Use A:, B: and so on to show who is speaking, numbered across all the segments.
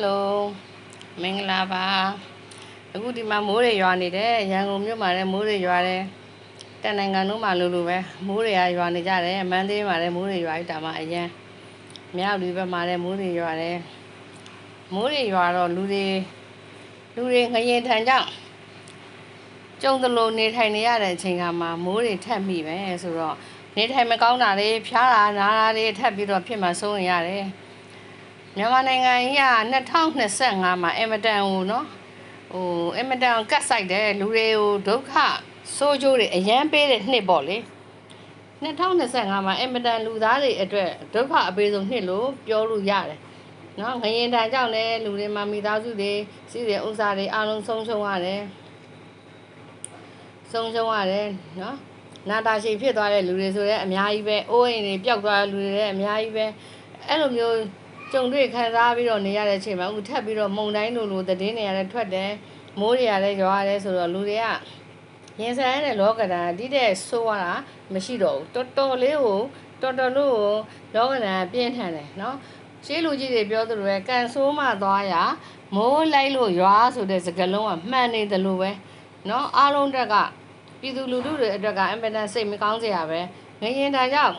A: Hello မင်္ဂလာပါအခုဒီမှာမိုးတွေရွာနေတယ်ရန်ကုန်မြို့မှာလည်းမိုးတွေရွာတယ်တန်နိုင်ငံတို့မှာလိုပဲမိုးတွေကရွာနေကြတယ်မန္တလေးမှာလည်းမိုးတွေရွာနေတာမှအရင်မြောက်လူဘက်မှာလည်းမိုးတွေရွာတယ်မိုးတွေရွာတော့လူတွေငရင်ထန်ကြောင့်ကျုံသလိုနေထိုင်နေရတဲ့အချိန်ခါမှာမိုးတွေထက်မိပဲဆိုတော့နေထိုင်မကောင်းတာတွေဖျားတာနားတာတွေထပ်ပြီးတော့ဖြစ်မှဆုံးရင်ရတယ်မြန်မာနိုင်ငံကြီးက2025မှာအင်မတန်ကိုနော်အင်မတန်ကတ်ဆိုင်တယ်လူတွေကိုဒုက္ခဆိုးကျိုးတွေအရန်ပေးတဲ့နှစ်ပေါ့လေ2025မှာအင်မတန်လူသားတွေအတွက်ဒုက္ခအပေးဆုံးနှစ်လို့ပြောလို့ရတယ်နော်ငရင်တန်ကြောင့်လည်းလူတွေမှာမိသားစုတွေစီးတဲ့ဥစ္စာတွေအားလုံးဆုံးရှုံးရတယ်နော်နာတာရှည်ဖြစ်သွားတဲ့လူတွေဆိုလည်းအများကြီးပဲအိုးအိမ်တွေပျောက်သွားတဲ့လူတွေလည်းအများကြီးပဲအဲ့လိုမျိုးကြုံတွေ့ခံစားပြီးတော့နေရတဲ့အချိန်မှာအခုထပ်ပြီးတော့မုံတိုင်းလိုသတင်းတွေရတယ်ထွက်တယ်မိုးတွေရတယ်ရွာရတယ်ဆိုတော့လူတွေကရင်ဆိုင်ရတဲ့လောကဓာတ်တိတဲ့ဆိုးရတာမရှိတော့ဘူးတော်တော်လို့လောကဓာတ်ပြင်းထန်တယ်နော်ရှေးလူကြီးတွေပြောသလိုပဲကန်ဆိုးမှသွားရမိုးလိုက်လို့ရွာဆိုတဲ့စကားလုံးကမှန်နေတယ်လို့ပဲနော်အားလုံးတက်ကပြည်သူလူထုတွေအတွက်ကအင်မတန်စိတ်မကောင်းစရာပဲငရင်တန်ကြောင့်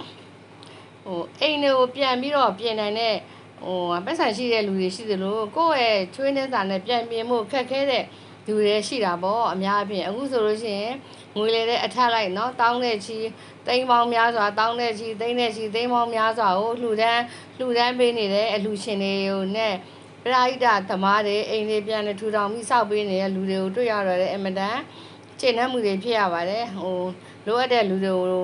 A: အိမ်တွေကိုပြန်ပြီးတော့ပြင်နိုင်တဲ့ပတ်စံရှိတဲ့လူတွေရှိသလိုကိုယ့်ရဲ့ချွေးနှင်းစာနဲ့ပြန်ပြင်မှုခက်ခဲတဲ့လူတွေရှိတာပေါ့အများအပြားအခုဆိုလို့ရှိရင်ငွေလေတဲ့အထက်လိုက်နော်တောင်းတဲ့ချီသိန်းပေါင်းများစွာတောင်းတဲ့ချီသိန်းတဲ့ချီသိန်းပေါင်းများစွာကိုလှူဒန်းပေးနေတဲ့အလှူရှင်တွေကိုနဲ့ပရိဒတ်သမားတွေအိမ်တွေပြန်ထူထောင်ပြီးစောက်ပေးနေတဲ့လူတွေကိုတွေ့ရတော့တဲ့အင်မတန်ကျင့်နှံ့မှုတွေဖြစ်ရပါတယ်လိုအပ်တဲ့လူတွေကို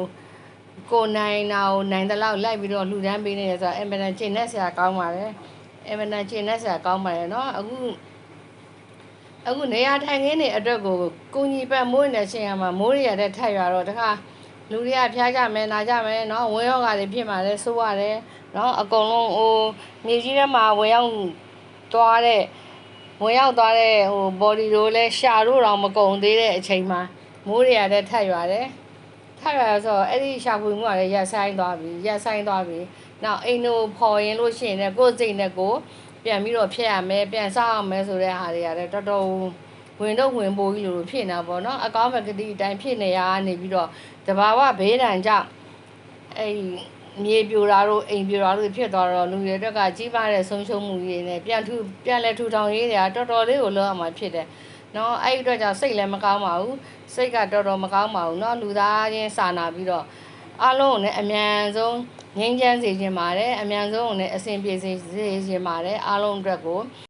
A: ကိုနိုင်တာကိုနိုင်တဲ့လောက်လိုက်ပြီးတော့လှူဒန်းပေးနေတယ်ဆိုတော့အင်မတန်ကျင့်နှံ့စရာကောင်းပါတယ်နော်အခုနေရာထိုင်ခင်းတွေအတွက်ကိုကုညီပတ်မိုးနေတဲ့ချိန်မှာမိုးရတဲ့ထက်ရွာတော့တခါလူတွေကဖျားကြမယ်နာကြမယ်နော်ဝင်းရောဂါတွေဖြစ်မှာလဲဆိုးရတယ်နော်အကုန်လုံးမြေကြီးထဲမှာဝင်ရောက်သွားတဲ့body တို့လဲရှာတို့တော့မကုန်သေးတဲ့အချိန်မှာမိုးရတဲ့ထက်ရွာတယ်ဆိုတော့အဲ့ဒီရှာဖွေမှုကလည်းရပ်ဆိုင်သွားပြီနောက်အိမ်တို့ဖော်ရင်လို့ရှိရင်လည်းကိုယ်စိတ်နဲ့ကိုပြန်ပြီးတော့ဖျက်ရမယ်ပြန်စားအောင်မယ်ဆိုတဲ့ဟာတွေကလည်းတော်တော်ဝင်ပိုးကြီးလို့ဖြစ်နေတာပေါ့နော်အကောင်းမဲ့ကတိအတိုင်းဖြစ်နေရနေပြီးတော့တဘာဝဘေးဒဏ်ကြောင့်အဲ့မြေပြိုတာတို့အိမ်ပြိုတာတို့ဖြစ်သွားတော့လူတွေအတွက်ကကြီးမားတဲ့ဆုံးရှုံးမှုတွေနဲ့ပြန်လဲထူထောင်ရေးတွေကတော်တော်လေးကိုလောက်အောင်မှဖြစ်တယ်နော်အဲ့ဒီအတွက်ကြောင့်စိတ်လည်းမကောင်းပါဘူးစိတ်ကတော်တော်မကောင်းပါဘူးเนาะလူသားချင်းစာနာပြီးတော့အားလုံးကိုလည်းအမြန်ဆုံးငြိမ်းချမ်းစေခြင်းပါတယ်အမြန်ဆုံးကိုလည်းအဆင်ပြေစေခြင်းပါတယ်အားလုံးအတွက်ကို